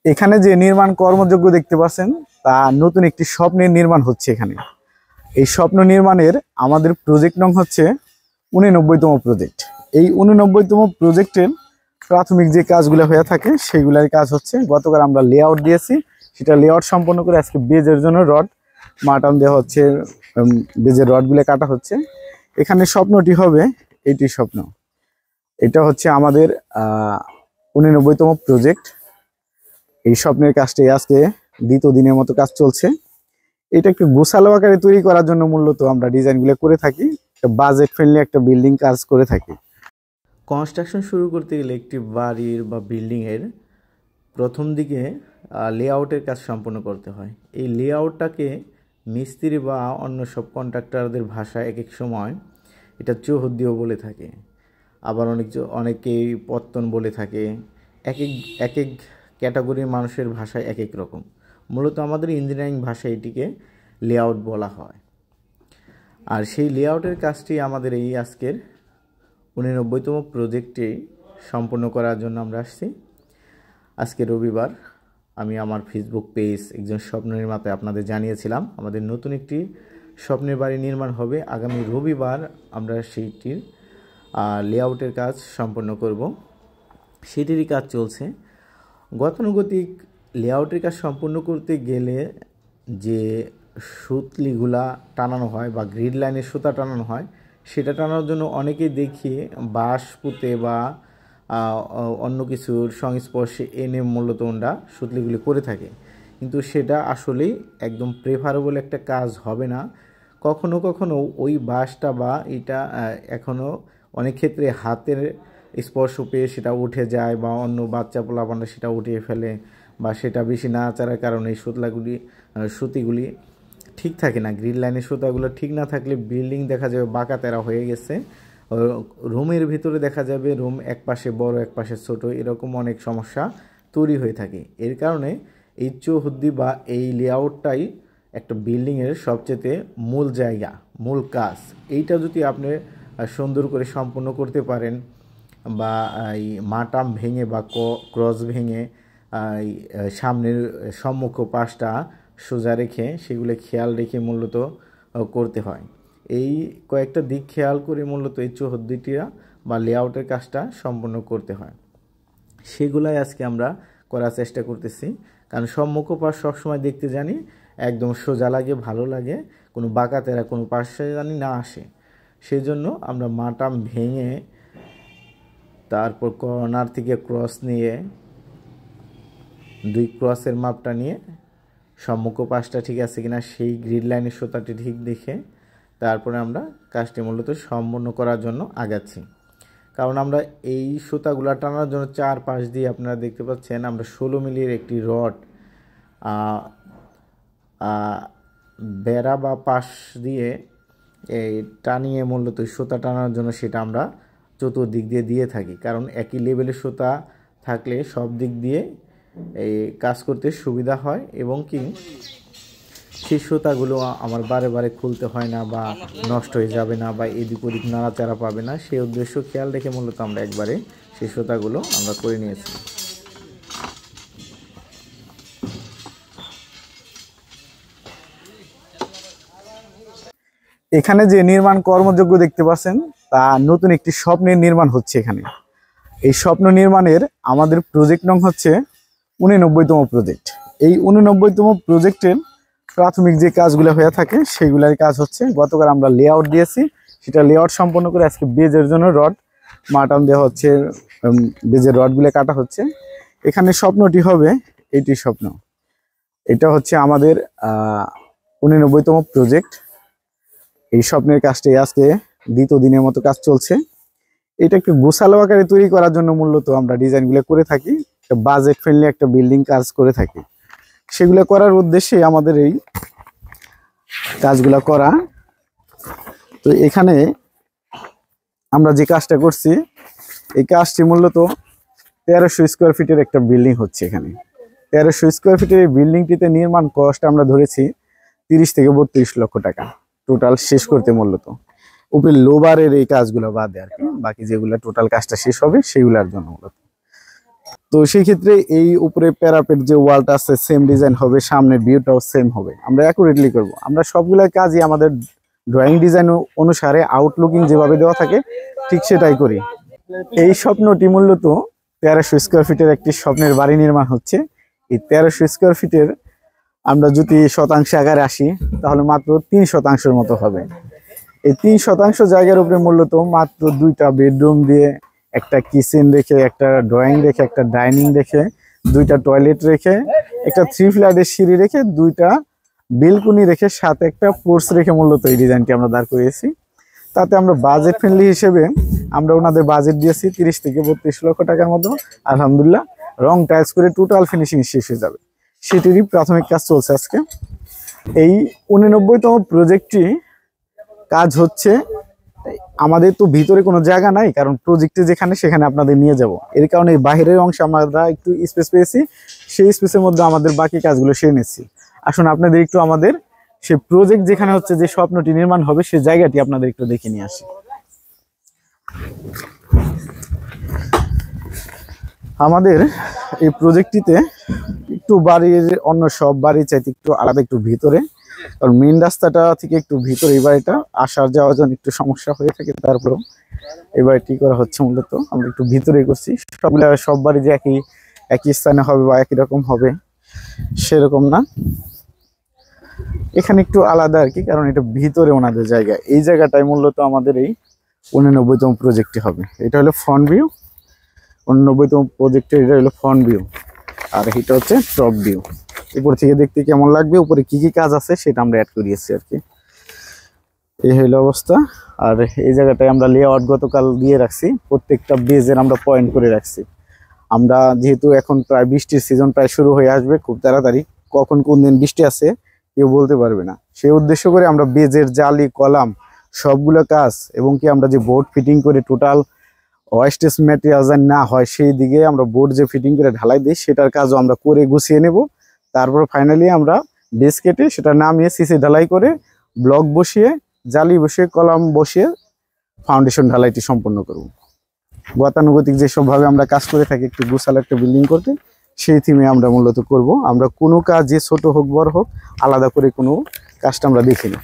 এখানে যে নির্মাণ কর্মযোগ্য দেখতে পাচ্ছেন তা নতুন একটি স্বপ্নের নির্মাণ হচ্ছে। এখানে এই স্বপ্ন নির্মাণের আমাদের প্রজেক্ট নং হচ্ছে 89তম প্রজেক্ট। এই 89তম প্রজেক্টের প্রাথমিক যে কাজগুলো হয়ে থাকে সেইগুলোর কাজ হচ্ছে। গতকাল আমরা লেআউট দিয়েছি, সেটা লেআউট সম্পন্ন করে আজকে বেজের জন্য রড মাটান দেওয়া হচ্ছে, বেজের রডগুলো কাটা হচ্ছে। এখানে স্বপ্নটি হবে এইটি স্বপ্ন। এটা হচ্ছে আমাদের 89তম প্রজেক্ট। এই স্বপ্নের কাজটি আজকে দ্বিতীয় দিনের মতো কাজ চলছে। এটা একটু গোছালো আকারে তৈরি করার জন্য মূলত আমরা ডিজাইনগুলো করে থাকি, বাজেট ফ্রেন্ডলি একটা বিল্ডিং কাজ করে থাকি। কনস্ট্রাকশন শুরু করতে গেলে একটি বাড়ির বা বিল্ডিংয়ের প্রথম দিকে লেআউটের কাজ সম্পন্ন করতে হয়। এই লেআউটটাকে মিস্ত্রি বা অন্য সব কন্ট্রাক্টরদের ভাষায় এক এক সময় এটা চৌহদ্দিও বলে থাকে, আবার অনেকেই পত্তন বলে থাকে। এক এক ক্যাটাগরির মানুষের ভাষায় এক এক রকম। মূলত আমাদের ইঞ্জিনিয়ারিং ভাষায় এটিকে লেআউট বলা হয়। আর সেই লেআউটের কাজটি আমাদের এই আজকের 89তম প্রজেক্টে সম্পন্ন করার জন্য আমরা আসছি। আজকে রবিবার। আমি আমার ফেসবুক পেজ একজন স্বপ্ন নির্মাতায় আপনাদের জানিয়েছিলাম আমাদের নতুন একটি স্বপ্নের বাড়ি নির্মাণ হবে। আগামী রবিবার আমরা সেইটির লেআউটের কাজ সম্পন্ন করব, সেটিরই কাজ চলছে। গতানুগতিক লেআউটের কাজ সম্পূর্ণ করতে গেলে যে সুতলিগুলা টানানো হয় বা গ্রিড লাইনের সুতা টানানো হয়, সেটা টানানোর জন্য অনেকেই দেখি বাঁশ পুঁতে বা অন্য কিছুর সংস্পর্শে এনে মূলত ওরা সুতলিগুলি করে থাকে, কিন্তু সেটা আসলেই একদম প্রেফারেবল একটা কাজ হবে না। কখনো কখনো ওই বাঁশটা বা এটা এখনও অনেক ক্ষেত্রে হাতের স্পর্শ পেয়ে সেটা উঠে যায় বা অন্য বাচ্চা পোলাপানরা সেটা উঠিয়ে ফেলে, বা সেটা বেশি নাড়াচাড়ার কারণে এই সুতিগুলি ঠিক থাকে না। গ্রিড লাইনের সুতাগুলো ঠিক না থাকলে বিল্ডিং দেখা যাবে বাঁকা তেরা হয়ে গেছে। রুমের ভিতরে দেখা যাবে রুম এক পাশে বড় এক পাশে ছোট, এরকম অনেক সমস্যা তৈরি হয়ে থাকে। এর কারণে এই চৌহদ্দি বা এই লেআউটটাই একটা বিল্ডিংয়ের সবচেয়ে মূল জায়গা, মূল কাজ। এইটা যদি আপনি সুন্দর করে সম্পন্ন করতে পারেন বা এই মাটাম ভেঙে বা ক্রস ভেঙে সামনের সম্মুখ পাশটা সোজা রেখে সেগুলো খেয়াল রেখে মূলত করতে হয়। এই কয়েকটা দিক খেয়াল করে মূলত এই চৌহদ্দিটা বা লেআউটের কাজটা সম্পন্ন করতে হয়। সেগুলাই আজকে আমরা করার চেষ্টা করতেছি, কারণ সম্মুখ পাশ সবসময় দেখতে জানি একদম সোজা লাগে, ভালো লাগে, কোনো বাঁকা তেরা কোনো পাশে জানি না আসে। সেজন্য আমরা মাটাম ভেঙে তারপর কর্নার থেকে ক্রস নিয়ে 2 ক্রসের মাপটা নিয়ে সম্মুখ পাশটা ঠিক আছে কিনা সেই গ্রিড লাইনের সুতাটি ঠিক দেখে তারপরে আমরা কাজটি মূলত সম্পন্ন করার জন্য আগাচ্ছি। কারণ আমরা এই সুতাগুলো টানার জন্য 4 পাশ দিয়ে আপনারা দেখতে পাচ্ছেন আমরা 16 মিলির একটি রড বেড়া বা পাশ দিয়ে এই টানিয়ে মূলত সুতা টানার জন্য সেটা আমরা চতুর্দিক দিয়ে থাকি। কারণ একই লেভেলের সুতা থাকলে সব দিক দিয়ে এই কাজ করতে সুবিধা হয় এবং কি সেই সুতাগুলো আমার বারে বারে খুলতে হয় না বা নষ্ট হয়ে যাবে না বা এদিক ওদিক নাড়াচাড়া পাবে না, সেই উদ্দেশ্য খেয়াল রেখে মূলত আমরা একবারে সেই সুতাগুলো আমরা করে নিয়েছি। এখানে যে নির্মাণ কর্মযোগ্য দেখতে পাচ্ছেন তা নতুন একটি স্বপ্নের নির্মাণ হচ্ছে। এখানে এই স্বপ্ন নির্মাণের আমাদের প্রজেক্ট নং হচ্ছে 89তম প্রজেক্ট। এই 89তম প্রজেক্টের প্রাথমিক যে কাজগুলো হয়ে থাকে সেইগুলোর কাজ হচ্ছে। গতকাল আমরা লেআউট দিয়েছি, সেটা লেআউট সম্পন্ন করে আজকে বেজের জন্য রড মাটান দেওয়া হচ্ছে, বেজের রডগুলো কাটা হচ্ছে। এখানে স্বপ্নটি হবে এইটি স্বপ্ন। এটা হচ্ছে আমাদের 89তম প্রজেক্ট। এই স্বপ্নের কাজটি আজকে দ্বিতীয় দিনের মতো কাজ চলছে। এটা একটু গোছালো আকারে তৈরি করার জন্য মূলত আমরা ডিজাইনগুলো করে থাকি, বাজেট ফ্রেন্ডলি একটা বিল্ডিং কাজ করে থাকি। সেগুলো করার উদ্দেশ্যে আমাদের এই কাজগুলো করা। তো এখানে আমরা যে কাজটা করছি এই কাজটি মূলত 1300 স্কোয়ার ফিটের একটা বিল্ডিং হচ্ছে। এখানে 1300 স্কোয়ার ফিটের এই বিল্ডিংটিতে নির্মাণ কস্ট আমরা ধরেছি 30 থেকে 32 লক্ষ টাকা টোটাল শেষ করতে। মূলত উপরে লোবারের এই কাজগুলো বাদে আর কি বাকি যেগুলো টোটাল কাজটা শেষ হবে সেগুলোর জন্য মূলত। তো সেই ক্ষেত্রে এই উপরে প্যারাপেট যে ওয়ালটা আছে সেম ডিজাইন হবে, সামনের ভিউটাও সেম হবে, আমরা অ্যাকুরেটলি করব। আমরা সবগুলো কাজই আমাদের ড্রয়িং ডিজাইন অনুসারে আউটলুকিং যেভাবে দেওয়া থাকে ঠিক সেটাই করি। এই স্বপ্নটি মূলত 1300 স্কোয়ার ফিটের একটি স্বপ্নের বাড়ি নির্মাণ হচ্ছে। এই 1300 স্কোয়ার ফিটের আমরা যদি শতাংশ আকারে আসি তাহলে মাত্র 3% মতো হবে। এই 3% জায়গার উপরে মূলত মাত্র 2টা বেডরুম দিয়ে, একটা কিচেন রেখে, একটা ড্রয়িং রেখে, একটা ডাইনিং রেখে, 2টা টয়লেট রেখে, একটা 3 ফ্ল্যাটের সিঁড়ি রেখে, 2টা বেলকুনি রেখে, সাথে একটা পোর্চ রেখে মূলত এই ডিজাইনটি আমরা দাঁড় করিয়েছি। তাতে আমরা বাজেট ফ্রেন্ডলি হিসেবে আমরা ওনাদের বাজেট দিয়েছি 30 থেকে 32 লক্ষ টাকার মতো। আলহামদুলিল্লাহ রং টাইলস করে টোটাল ফিনিশিং শেষ হয়ে যাবে, সেটিরই প্রাথমিক কাজ চলছে আজকে। এই 89তম প্রজেক্টটি কাজ হচ্ছে, আমাদের তো ভিতরে কোনো জায়গা নাই, কারণ প্রজেক্টে যেখানে সেখানে আপনাদের নিয়ে যাব। এর কারণে বাইরের অংশে আমরা একটু স্পেস পেয়েছি, সেই স্পেসের মধ্যে আমাদের বাকি কাজগুলো সেরে নিচ্ছি। আসুন আপনাদের একটু আমাদের সেই প্রজেক্ট যেখানে হচ্ছে যে স্বপ্নটি নির্মাণ হবে সেই জায়গাটি আপনাদের একটু দেখে নিয়ে আসি। আমাদের এই প্রজেক্টটিতে একটু বাড়ির অন্য সব বাড়ির চাইতে একটু আলাদা, একটু ভিতরে, কারণ মেন রাস্তাটা থেকে একটু ভিতরে এই বাড়িটা আসার যাওয়ার জন্য একটু সমস্যা হয়ে থাকে। তারপরেও এই বাড়িটি করা হচ্ছে মূলত আমরা একটু ভিতরে করছি। সব বাড়ি যে একই স্থানে হবে বা একই রকম হবে সেরকম না, এখানে একটু আলাদা আর কি, কারণ এটা ভিতরে ওনাদের জায়গা। এই জায়গাটাই মূলত আমাদের এই 89তম প্রজেক্টটি হবে। এটা হলো ফ্রন্ট ভিউ, 89তম প্রজেক্টের এটা হলো ফ্রন্ট ভিউ, আর এটা হচ্ছে টপ ভিউ। উপর থেকে দেখতে কেমন লাগবে, উপরে কি কি কাজ আছে সেটা আমরা অ্যাড করিয়েছি আর কি। এই হলো অবস্থা। আর এই জায়গাটায় আমরা লেআউট গতকাল দিয়ে রাখছি, প্রত্যেকটা বেজের আমরা পয়েন্ট করে রাখছি। আমরা যেহেতু এখন প্রায় বৃষ্টির সিজন প্রায় শুরু হয়ে আসবে খুব তাড়াতাড়ি, কখন কোন দিন বৃষ্টি আছে কেউ বলতে পারবে না, সেই উদ্দেশ্য করে আমরা বেজের জালি কলাম সবগুলো কাজ, এবং কি আমরা যে বোর্ড ফিটিং করে টোটাল ওয়েস্টেজ ম্যাটেরিয়াল যেন না হয় সেই দিকে আমরা বোর্ড যে ফিটিং করে ঢালাই দিই সেটার কাজও আমরা করে গুছিয়ে নেব। তারপর ফাইনালি আমরা বেস কেটে সেটা নামিয়ে সিসি ঢালাই করে ব্লক বসিয়ে, জালি বসিয়ে, কলাম বসিয়ে ফাউন্ডেশন ঢালাইটি সম্পন্ন করব। গতানুগতিক যেসবভাবে আমরা কাজ করে থাকি একটু গোছালো একটা বিল্ডিং করতে, সেই থিমে আমরা মূলত করব। আমরা কোনো কাজ যে ছোট হোক বড় হোক আলাদা করে কোনো কাজটা আমরা দেখি না।